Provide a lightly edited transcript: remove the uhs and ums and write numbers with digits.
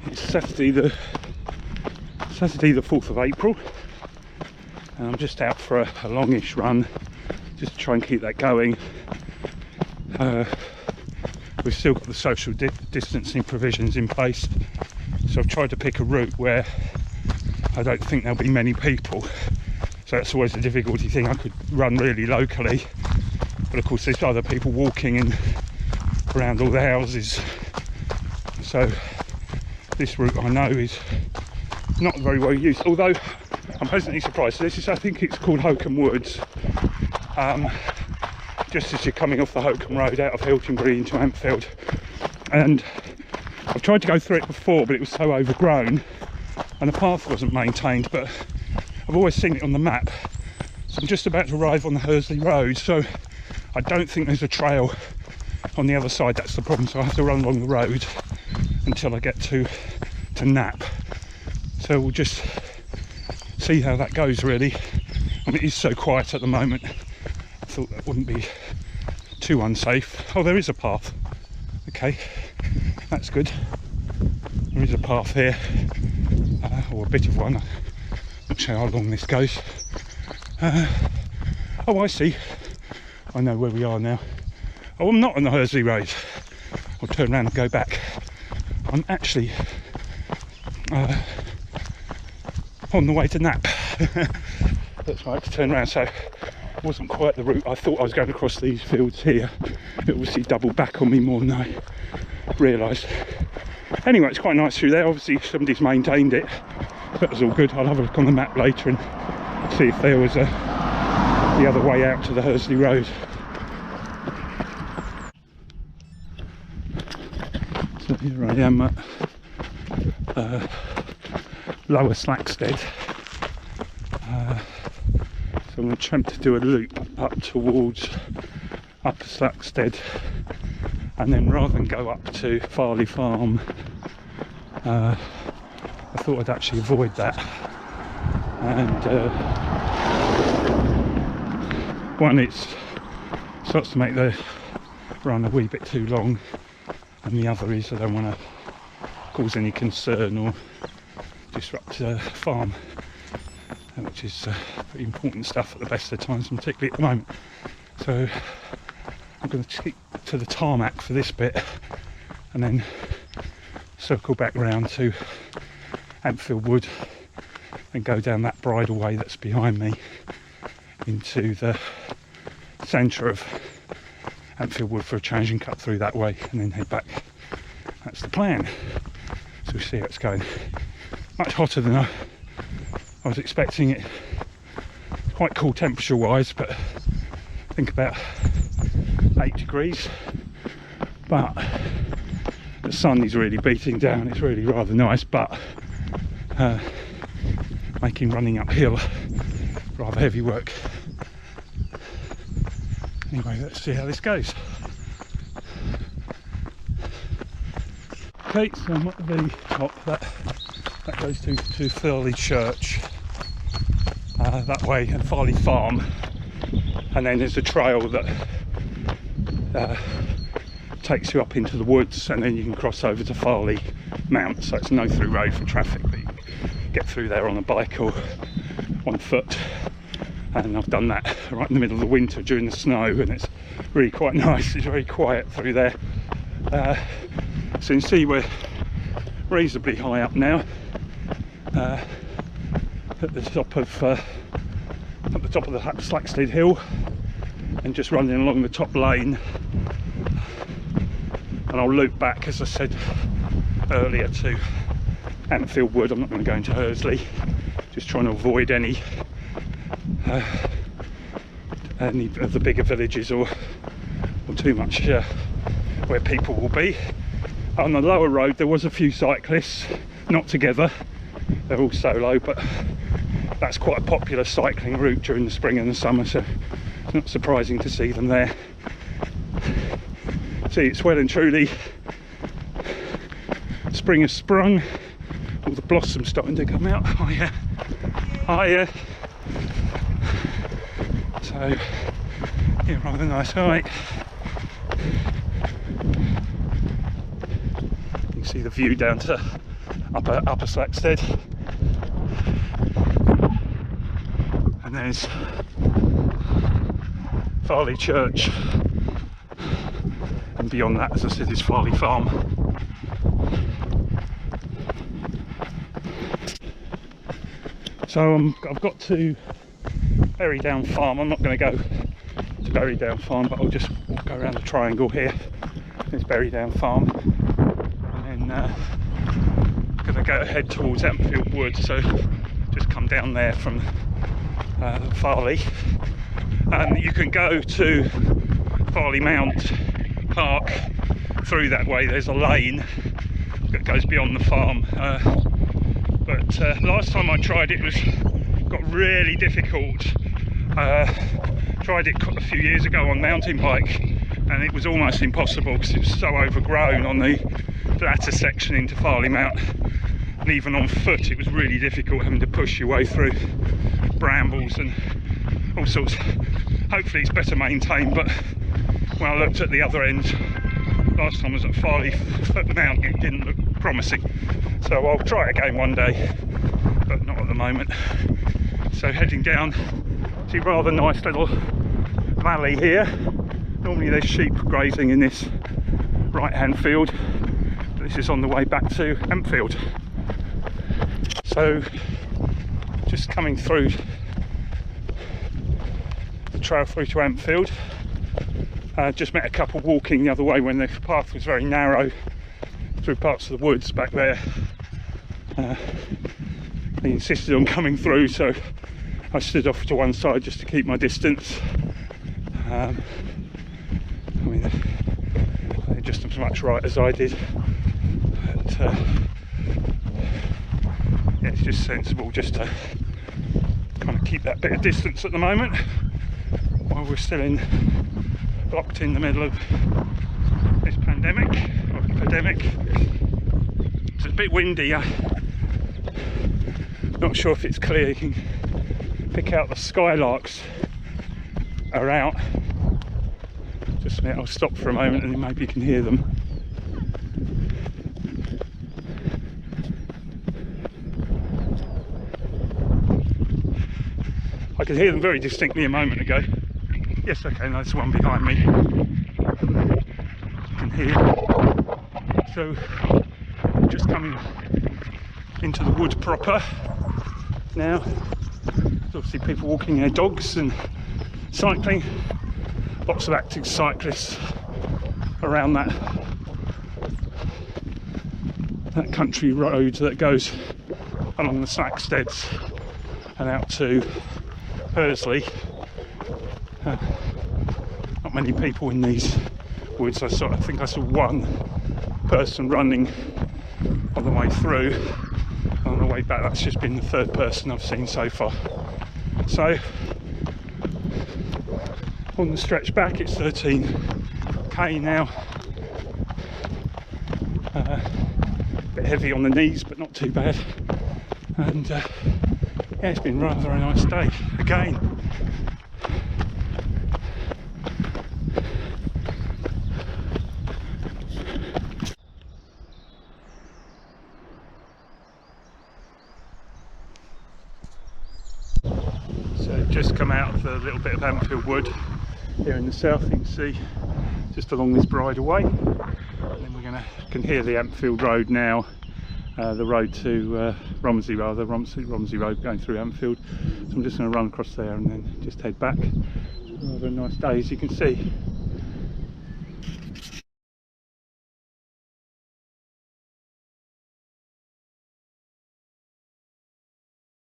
It's Saturday the 4th of April, and I'm just out for a longish run just to try and keep that going. We've still got the social distancing provisions in place, so I've tried to pick a route where I don't think there'll be many people, so that's always a difficulty thing. I could run really locally, but of course there's other people walking in around all the houses, so this route I know is not very well used, although I'm pleasantly surprised. So this is, I think it's called Hokum Woods, just as you're coming off the Hokum Road out of Hilton Green into Ampfield, and I've tried to go through it before but it was so overgrown and the path wasn't maintained, but I've always seen it on the map. So I'm just about to arrive on the Hursley Road, so I don't think there's a trail on the other side. That's the problem, so I have to run along the road until I get to Knapp. So we'll just see how that goes, really. I mean, it is so quiet at the moment, I thought that wouldn't be too unsafe. Oh, there is a path. Okay, that's good. There is a path here, or a bit of one. I'm not sure how long this goes. Oh, I see. I know where we are now. Oh, I'm not on the Hursley Road. I'll turn around and go back. I'm actually on the way to Knapp. That's why I had to turn around, so it wasn't quite the route I thought. I was going across these fields here. It obviously doubled back on me more than I realised. Anyway, it's quite nice through there. Obviously somebody's maintained it. That was all good. I'll have a look on the map later and see if there was the other way out to the Hursley Road. So here I am at Lower Slackstead. So I'm going to attempt to do a loop up towards Upper Slackstead, and then rather than go up to Farley Farm, I thought I'd actually avoid that. And one, it starts to make the run a wee bit too long, and the other is I don't want to cause any concern or disrupt the farm, which is pretty important stuff at the best of times, and particularly at the moment. So I'm going to stick to the tarmac for this bit and then circle back round to Ampfield Wood and go down that bridleway that's behind me into the centre of Ampfield Wood for a change and cut through that way and then head back. That's the plan. So we'll see how it's going. Much hotter than I was expecting. It quite cool temperature wise, but I think about 8 degrees, but the sun is really beating down. It's really rather nice, but making running uphill rather heavy work. Anyway, let's see how this goes. Okay, so I'm at the top. That goes to Farley Church that way, and Farley Farm, and then there's a trail that takes you up into the woods, and then you can cross over to Farley Mount. So it's no through road for traffic, but you can get through there on a bike or on foot. And I've done that right in the middle of the winter during the snow, and it's really quite nice. It's very quiet through there. So you can see we're reasonably high up now, at the top of the Slackstead hill, and just running along the top lane. And I'll loop back, as I said earlier, to Ampfield Wood. I'm not going to go into Hursley, just trying to avoid any of the bigger villages or too much where people will be. On the lower road there was a few cyclists, not together, they're all solo, but that's quite a popular cycling route during the spring and the summer, so it's not surprising to see them there. See, it's well and truly spring has sprung, all the blossoms starting to come out. Oh yeah, oh yeah. So yeah, rather nice height. You can see the view down to upper Slackstead, and there's Farley Church, and beyond that, as I said, is Farley Farm. So I've got to Berry Down Farm. I'm not going to go to Berry Down Farm, but I'll just go around the triangle here. There's Berry Down Farm, and then going to go head towards Ampfield Wood. So just come down there from Farley, and you can go to Farley Mount Park through that way. There's a lane that goes beyond the farm, but last time I tried it got really difficult. Tried it a few years ago on mountain bike, and it was almost impossible because it was so overgrown on the latter section into Farley Mount, and even on foot it was really difficult, having to push your way through brambles and all sorts. Hopefully it's better maintained, but when I looked at the other end last time I was at Farley Mount, it didn't look promising. So I'll try it again one day, but not at the moment. So heading down to a rather nice little valley here. Normally there's sheep grazing in this right hand field, but this is on the way back to Ampfield. So just coming through the trail through to Ampfield. Just met a couple walking the other way when the path was very narrow through parts of the woods back there. They insisted on coming through, so I stood off to one side just to keep my distance. I mean, they're just as much right as I did, but yeah, it's just sensible just to kind of keep that bit of distance at the moment while we're still locked in the middle of this pandemic or epidemic. It's a bit windy. Not sure if it's clear. You can pick out the skylarks are out. Just a minute, I'll stop for a moment and then maybe you can hear them. I could hear them very distinctly a moment ago. Yes, okay, no, there's one behind me. You can hear. So, just coming into the wood proper now. There's obviously people walking their dogs and cycling. Lots of active cyclists around that country road that goes along the Slacksteads and out to Pursley. Not many people in these woods. I think I saw one person running on the way through. On the way back, that's just been the third person I've seen so far. So on the stretch back, it's 13k now. A bit heavy on the knees, but not too bad. And yeah, it's been rather a nice day again. So just come out of the little bit of Ampfield Wood here in the south. You can see just along this bridleway, and then we're can hear the Ampfield Road now. The road to Romsey Road going through Ampfield. So I'm just going to run across there and then just head back. Rather a nice day, as you can see.